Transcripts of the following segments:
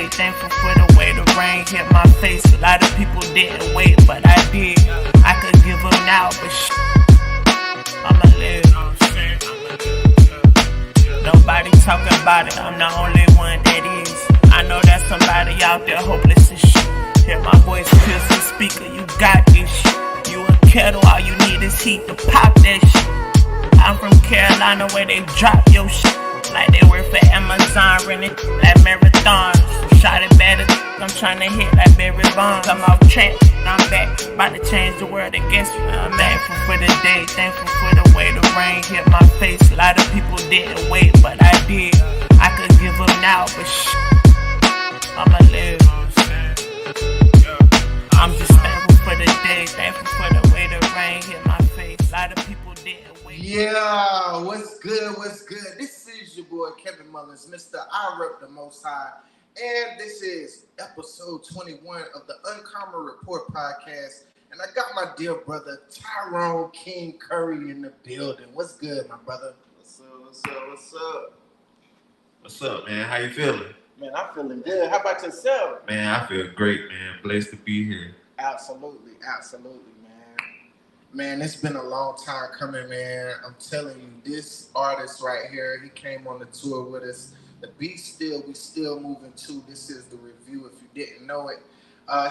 day, thankful for the way the rain hit my face. A lot of people didn't wait, but I did. I could give them now, but I'ma live. Nobody talking about it, I'm the only one that is. I know that somebody out there hopeless as shit. Hear my voice pierce the speaker, you got this shit. You a kettle, all you need is heat to pop that shit. I'm from Carolina where they drop your shit like they work for Amazon, renting like marathons. Shot it better, I'm trying to hit like Barry Bonds. I'm off track, I'm back, about to change the world against me. I'm thankful for the day, thankful for the way the rain hit my face. A lot of people didn't wait, but I did. I could give them now, but I'ma live. I'm just thankful for the day, thankful for the way the rain hit my face. A lot of people didn't wait. Yeah, what's good, what's good? This is your boy Kevin Mullins, Mr. I Rep the Most High, and this is episode 21 of the Uncommon Rapport podcast, and I got my dear brother Tyrone KingCurrie in the building. What's good, my brother? What's up? What's up, man? How you feeling? Man, I'm feeling good. How about yourself? Man, I feel great, man. Blessed to be here. Absolutely, man. Man, it's been a long time coming, man. I'm telling you, this artist right here, he came on the tour with us. The beat we still moving too. This is the review if you didn't know it.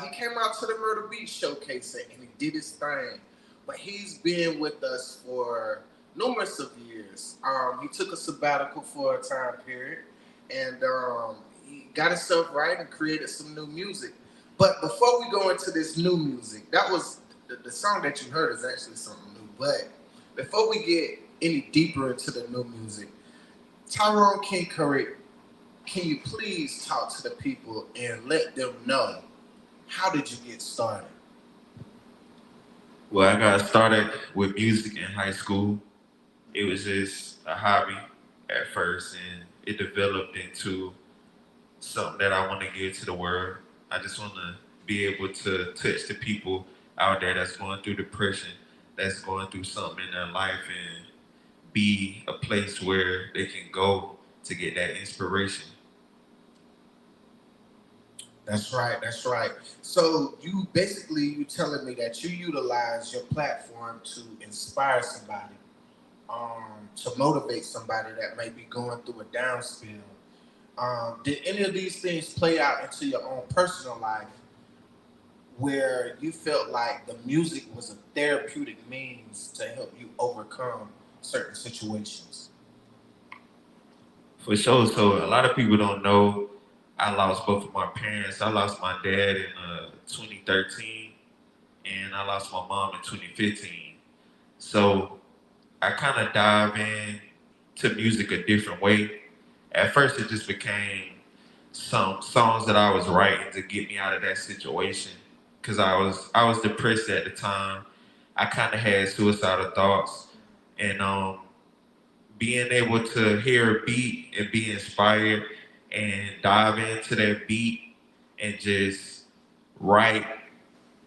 He came out to the Murder Beat Showcase and he did his thing. But he's been with us for numerous of years. He took a sabbatical for a time period and he got himself right and created some new music. But before we go into this new music, that was the song that you heard is actually something new. But before we get any deeper into the new music, Tyrone KingCurrie, can you please talk to the people and let them know how did you get started? Well, I got started with music in high school. It was just a hobby at first, and it developed into something that I want to give to the world. I just want to be able to touch the people out there that's going through depression, that's going through something in their life, and be a place where they can go to get that inspiration. That's right. So you telling me that you utilize your platform to inspire somebody, to motivate somebody that may be going through a downspill. Did any of these things play out into your own personal life where you felt like the music was a therapeutic means to help you overcome certain situations? For sure. So a lot of people don't know I lost both of my parents. I lost my dad in 2013 and I lost my mom in 2015. So I kind of dive in to music a different way. At first, it just became some songs that I was writing to get me out of that situation because I was depressed at the time. I kind of had suicidal thoughts, and being able to hear a beat and be inspired and dive into that beat and just write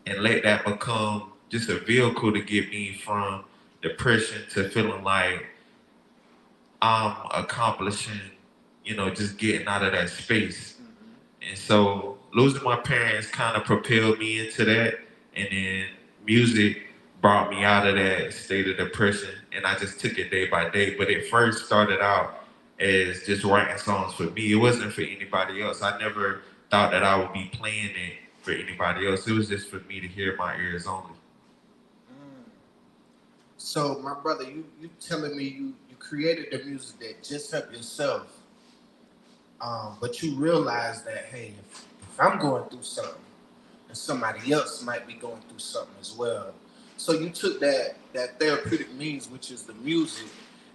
and let that become just a vehicle to get me from depression to feeling like I'm accomplishing, just getting out of that space. And so losing my parents kind of propelled me into that. And then music brought me out of that state of depression. And I just took it day by day. But it first started out as just writing songs for me. It wasn't for anybody else. I never thought that I would be playing it for anybody else. It was just for me to hear my ears only. So, my brother, you telling me you created the music that just helped yourself, but you realized that, hey, if I'm going through something, and somebody else might be going through something as well. So you took that therapeutic means, which is the music,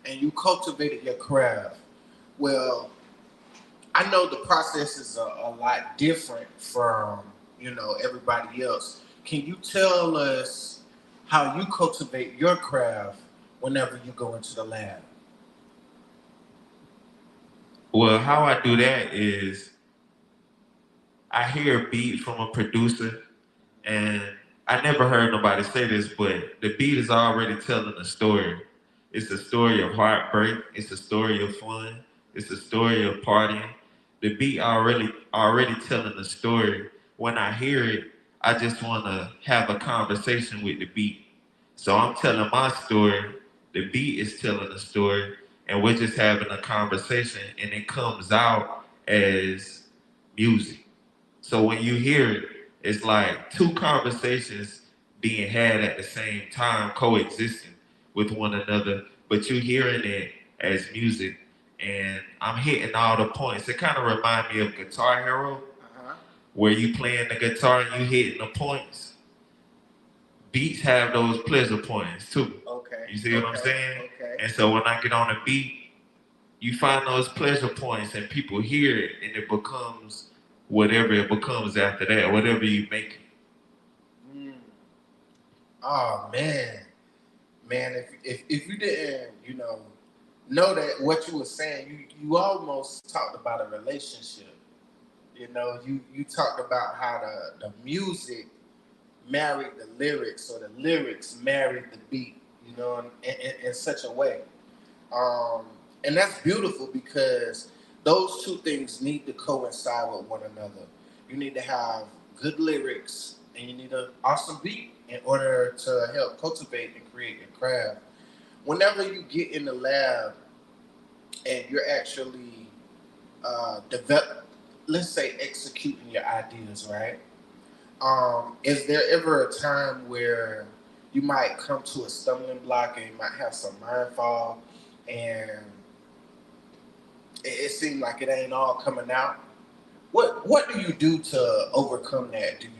and you cultivated your craft. Well, I know the process is a lot different from, everybody else. Can you tell us how you cultivate your craft whenever you go into the lab? Well, how I do that is I hear a beat from a producer, and I never heard nobody say this, but the beat is already telling a story. It's a story of heartbreak. It's a story of fun. It's a story of partying. the beat already telling the story. When I hear it, I just want to have a conversation with the beat. So I'm telling my story, the beat is telling the story, and we're just having a conversation, and it comes out as music. So when you hear it, it's like two conversations being had at the same time, coexisting with one another, but you hearing it as music, and I'm hitting all the points. It kind of remind me of Guitar Hero, where you playing the guitar and you hitting the points. Beats have those pleasure points too. Okay. You see what I'm saying? Okay. And so when I get on a beat, you find those pleasure points and people hear it and it becomes whatever it becomes after that, whatever you make it. Oh man. Man, if you didn't, know that what you were saying, you almost talked about a relationship. You talked about how the music married the lyrics, or the lyrics married the beat, in such a way. And that's beautiful because those two things need to coincide with one another. You need to have good lyrics and you need an awesome beat in order to help cultivate and create your craft. Whenever you get in the lab and you're actually let's say executing your ideas, right? Is there ever a time where you might come to a stumbling block and you might have some mind fog and it seemed like it ain't all coming out? What do you do to overcome that? Do you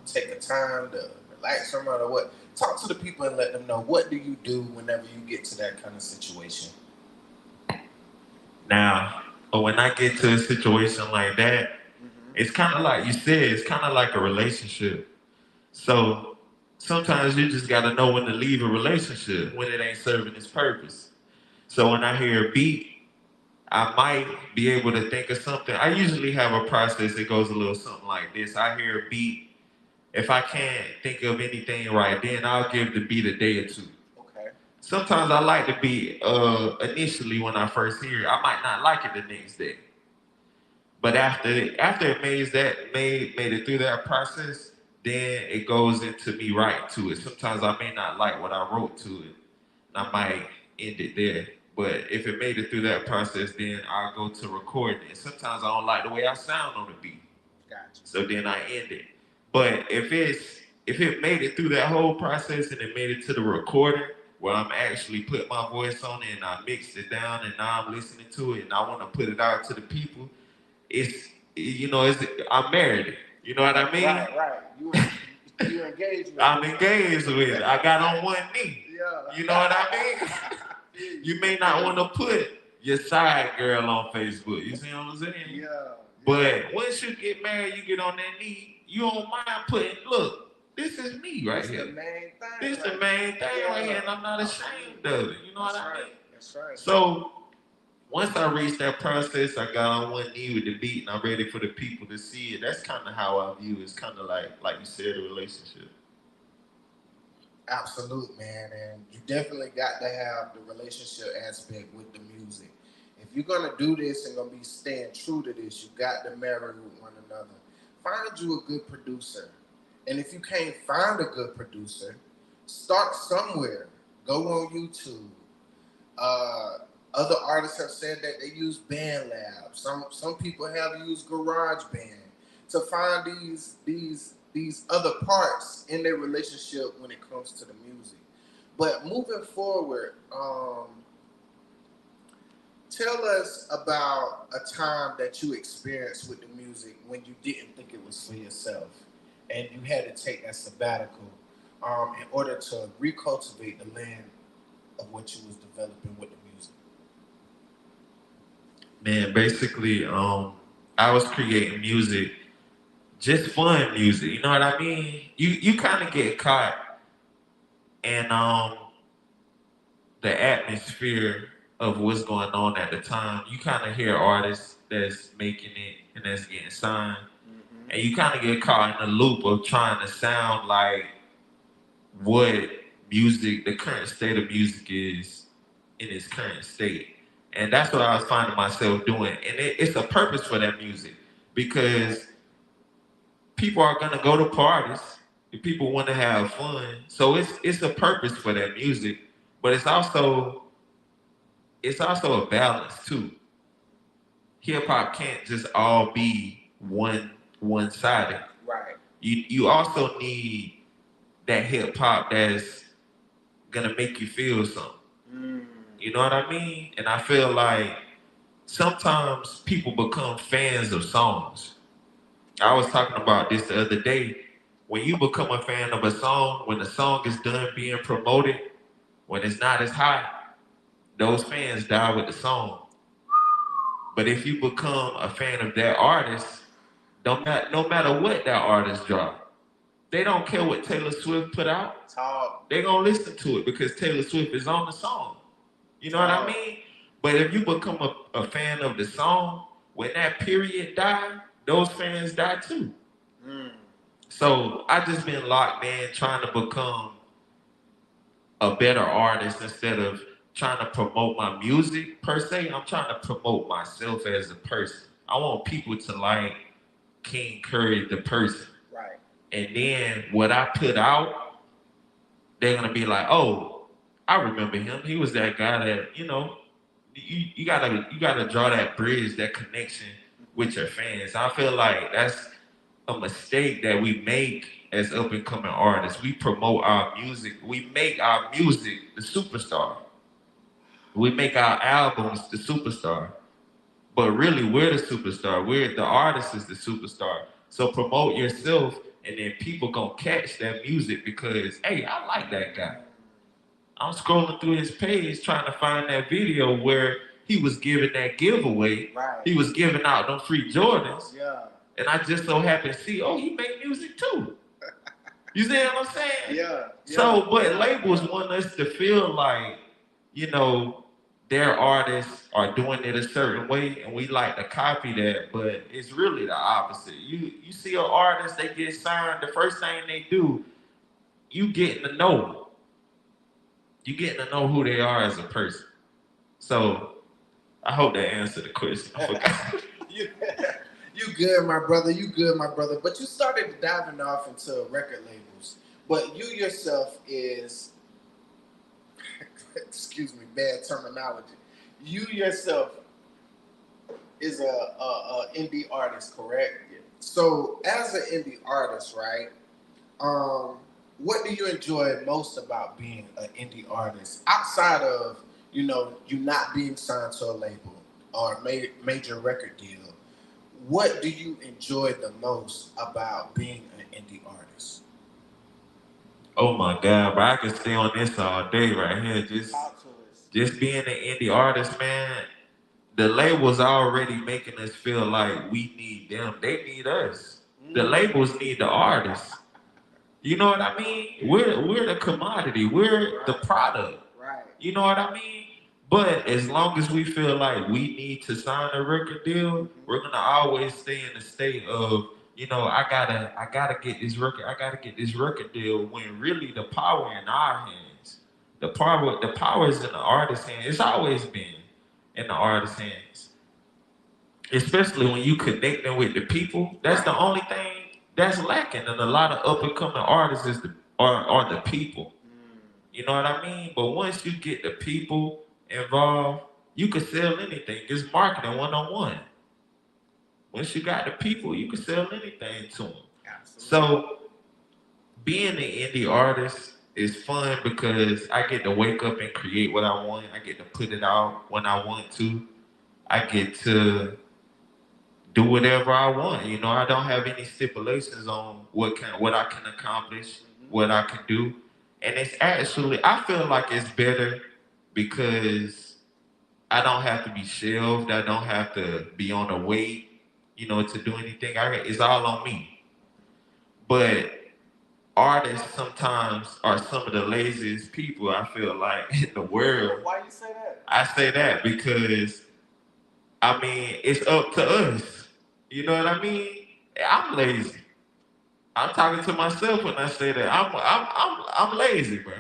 take a time to relax from it, or what? Talk to the people and let them know, what do you do whenever you get to that kind of situation? Now, but when I get to a situation like that, it's kind of like you said, it's kind of like a relationship. So sometimes you just got to know when to leave a relationship when it ain't serving its purpose. So when I hear a beat, I might be able to think of something. I usually have a process that goes a little something like this. I hear a beat. If I can't think of anything right then, I'll give the beat a day or two. Okay. Sometimes I like the beat initially when I first hear it. I might not like it the next day. But after it made it through that process, then it goes into me writing to it. Sometimes I may not like what I wrote to it. I might end it there. But if it made it through that process, then I'll go to recording it. Sometimes I don't like the way I sound on the beat. Gotcha. So then I end it. But if it made it through that whole process and it made it to the recording where I'm actually put my voice on it and I mixed it down and now I'm listening to it and I want to put it out to the people, it's I'm married. You know what I mean? Right. You engaged with it. I'm engaged with it. I got on one knee. Yeah. You know what I mean? You may not want to put your side girl on Facebook. You see what I'm saying? Yeah. But once you get married, you get on that knee, you don't mind putting, look, this is me right here. The main thing. This is the main thing right here, and I'm not ashamed of it. You know what I mean? That's right. So once I reached that process, I got on one knee with the beat, and I'm ready for the people to see it. That's kind of how I view it. It's kind of like you said, a relationship. Absolute, man. And you definitely got to have the relationship aspect with the music. If you're going to do this and going to be staying true to this, you got to marry with one another. Find you a good producer. And if you can't find a good producer, start somewhere. Go on YouTube. Other artists have said that they use BandLab. Some people have used GarageBand to find these other parts in their relationship when it comes to the music. But moving forward, tell us about a time that you experienced with the music when you didn't think it was for yourself and you had to take that sabbatical in order to recultivate the land of what you was developing with the music. Man, basically, I was creating music, just fun music. You know what I mean? You kind of get caught in the atmosphere of what's going on at the time. You kind of hear artists that's making it and that's getting signed, and you kind of get caught in the loop of trying to sound like what music, the current state of music is in its current state. And that's what I was finding myself doing. And it's a purpose for that music because people are gonna go to parties. If people want to have fun, so it's a purpose for that music. But it's also a balance too. Hip hop can't just all be one sided. Right. You also need that hip hop that's gonna make you feel something. Mm. You know what I mean? And I feel like sometimes people become fans of songs. I was talking about this the other day. When you become a fan of a song, when the song is done being promoted, when it's not as hot, those fans die with the song. But if you become a fan of that artist, no matter what that artist drop, they don't care what Taylor Swift put out. Talk. They gonna listen to it because Taylor Swift is on the song. You know what I mean? But if you become a fan of the song, when that period die, those fans die too. Mm. So I just been locked in trying to become a better artist instead of trying to promote my music per se. I'm trying to promote myself as a person. I want people to like KingCurrie the person. Right. And then what I put out, they're gonna be like, oh, I remember him. He was that guy that, you gotta draw that bridge, that connection with your fans. I feel like that's a mistake that we make as up and coming artists. We promote our music. We make our music the superstar. We make our albums the superstar. But really, we're the superstar. We're the artist is the superstar. So promote yourself, and then people gonna catch that music because, hey, I like that guy. I'm scrolling through his page trying to find that video where he was giving that giveaway. Right. He was giving out them free Jordans. Yeah. And I just so happen to see, oh, he make music too. You see what I'm saying? Yeah. So, but labels want us to feel like, their artists are doing it a certain way, and we like to copy that, but it's really the opposite. You see an artist, they get signed, the first thing they do, you getting to know them. You getting to know who they are as a person. So, I hope that answered the question. I forgot. You good, my brother. You good, my brother. But you started diving off into record labels. But you yourself is, excuse me, bad terminology. You yourself is a indie artist, correct? Yeah. So as an indie artist, right? What do you enjoy most about being an indie artist outside of you not being signed to a label or major record deal? What do you enjoy the most about being an indie artist? Oh my God, bro, I can stay on this all day right here. Just being an indie artist, man. The labels are already making us feel like we need them. They need us. The labels need the artists. You know what I mean? We're the commodity. We're the product. Right. You know what I mean? But as long as we feel like we need to sign a record deal, we're gonna always stay in the state of, I gotta get this record, I gotta get this record deal when really the power in our hands. The power is in the artist's hands. It's always been in the artist's hands. Especially when you connecting with the people. That's the only thing that's lacking in a lot of up and coming artists are the people. You know what I mean? But once you get the people involved, you can sell anything. It's marketing 101. Once you got the people, you can sell anything to them. Absolutely. So being an indie artist is fun because I get to wake up and create what I want. I get to put it out when I want to. I get to do whatever I want. I don't have any stipulations on what I can accomplish, what I can do. And it's actually, I feel like it's better because I don't have to be shelved. I don't have to be on a wait, to do anything. It's all on me. But artists sometimes are some of the laziest people I feel like in the world. Why you say that? I say that because, it's up to us. You know what I mean? I'm lazy. I'm talking to myself when I say that. I'm lazy, bro.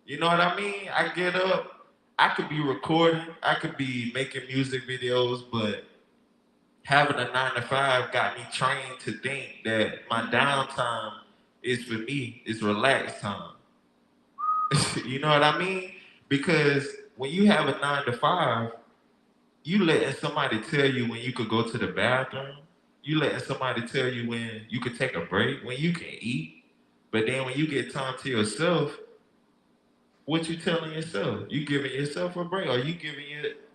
You know what I mean? I get up, I could be recording, I could be making music videos, but having a 9 to 5 got me trained to think that my downtime is for me, it's relaxed time. You know what I mean? Because when you have a 9 to 5, you letting somebody tell you when you could go to the bathroom. You letting somebody tell you when you could take a break, when you can eat. But then when you get time to yourself, what you telling yourself? You giving yourself a break? Are you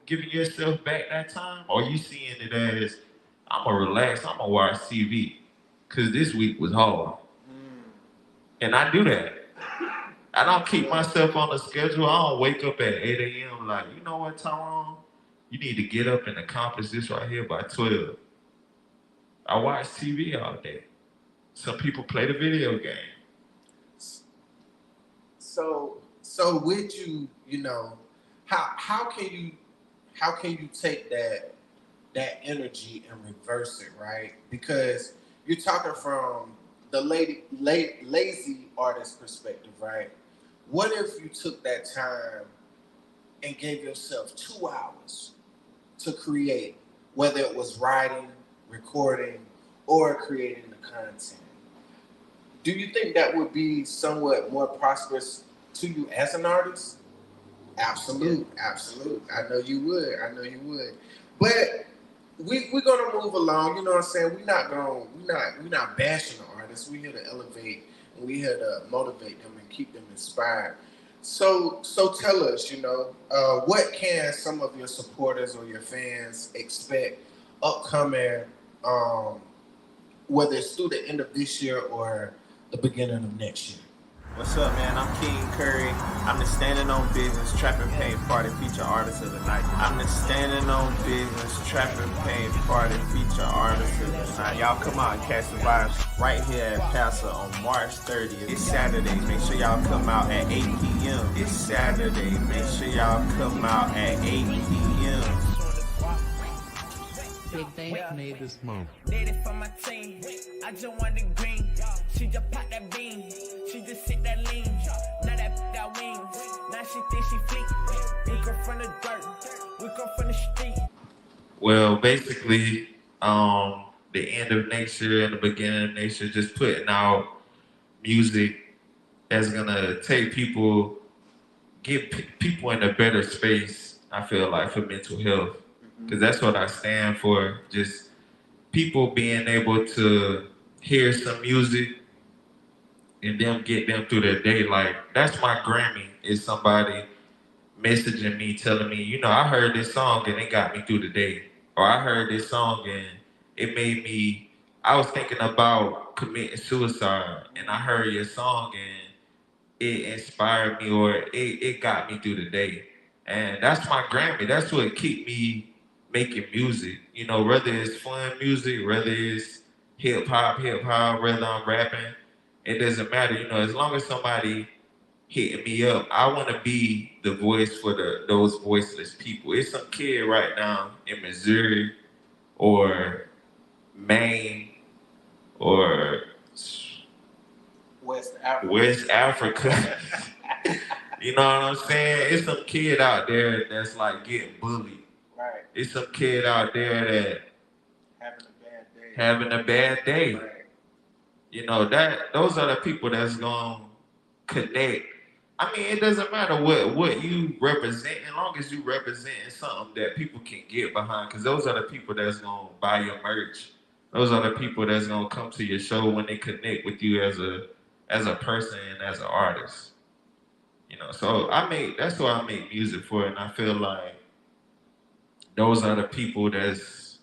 giving yourself back that time? Or you seeing it as I'm gonna relax, I'm gonna watch TV, cause this week was hard, and I do that. I don't keep myself on a schedule. I don't wake up at 8 a.m. like, you know what, Tyrone? You need to get up and accomplish this right here by 12. I watch TV all day. Some people play the video game. So with you, you know, how can you take that energy and reverse it, right? Because you're talking from the lazy artist perspective, right? What if you took that time and gave yourself 2 hours to create, whether it was writing, recording, or creating the content? Do you think that would be somewhat more prosperous to you as an artist? Absolute. I know you would. But we're gonna move along. You know what I'm saying? We're not bashing the artists. We're here to elevate and we're here to motivate them and keep them inspired. So tell us, you know, what can some of your supporters or your fans expect upcoming, whether it's through the end of this year or the beginning of next year? What's up, man? I'm KingCurrie. I'm the Standing on Business Trapping Pain Party Feature Artist of the Night. I'm the Standing on Business Trapping Pain Party Feature Artist of the Night. Y'all come out and catch the vibes right here at Paso on March 30th. It's Saturday. Make sure y'all come out at 8 p.m. It's Saturday. Make sure y'all come out at 8 p.m. Big things made this month. Did it for my team. I just want the green. She just popped that bean. She just sit that lean. Now that got wings. Now she think she fleek. We come from the dirt. We come from the street. Well, basically, the end of next year and the beginning of next year, just putting out music that's gonna take people, get people in a better space. I feel like for mental health, because that's what I stand for. Just people being able to hear some music and them get them through their day. Like, that's my Grammy, is somebody messaging me, telling me, you know, I heard this song and it got me through the day. Or I heard this song and it made me, I was thinking about committing suicide and I heard your song and it inspired me, or it got me through the day. And that's my Grammy. That's what keep me making music. You know, whether it's fun music, whether it's hip hop, whether I'm rapping, it doesn't matter. You know, as long as somebody hitting me up, I want to be the voice for those voiceless people. It's some kid right now in Missouri or Maine or West Africa. You know what I'm saying? It's some kid out there that's like getting bullied. Right. It's some kid out there that having a bad day. Right. You know, those are the people that's gonna connect. I mean, it doesn't matter what you represent, as long as you representing something that people can get behind, because those are the people that's gonna buy your merch. Those are the people that's gonna come to your show when they connect with you as a person and as an artist. You know, so that's what I make music for, and I feel like those are the people that's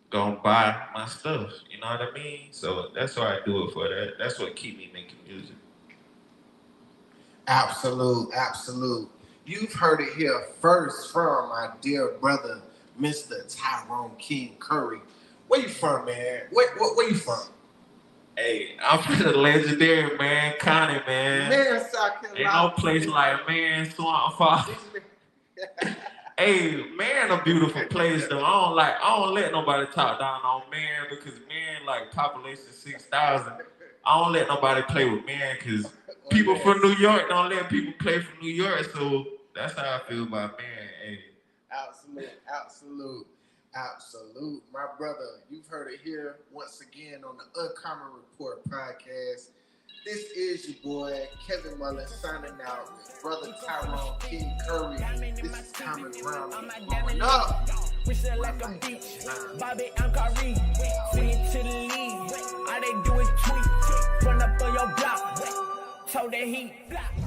gonna buy my stuff. You know what I mean? So that's why I do it for. That's what keep me making music. Absolute. You've heard it here first from my dear brother, Mr. Tyrone KingCurrie. Where you from, man? Where you from? Hey, I'm from the legendary Connie, man. Man, South Carolina. Ain't no place like Swamp Falls. Hey, a beautiful place though. I don't let nobody talk down on because like population 6,000. I don't let nobody play with because people from New York don't let people play from New York. So that's how I feel about man. Hey, Absolute. My brother, you've heard it here once again on the Uncommon Report podcast. This is your boy, Kevin Mullen, signing out with brother Tyrone, KingCurrie. This is Common Ground. Blowing up. We still like a beach. Bobby, I'm Currie. Swing it to the lead. All they do is tweet. Run up on your block. Told the heat.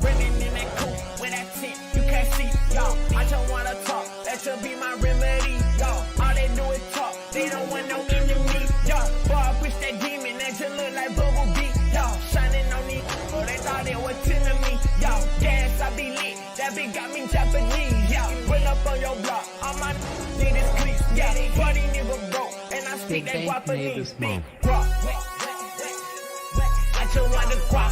Running in that coupe with that tent. You can't see. Yo, I just wanna talk. That should be my remedy. Yo, all they do is talk. They don't want no enemy. Yo, boy, I push that demon. That just look like Bumblebee. Yo, shining on these. Oh, they thought they were telling me. Yo, gas, I be lit. That bitch got me Japanese. Yo, run up on your block. All my need is cleats. Yeah, buddy nigga broke. And I speak that Guapanese. Big rock. I just want the guap.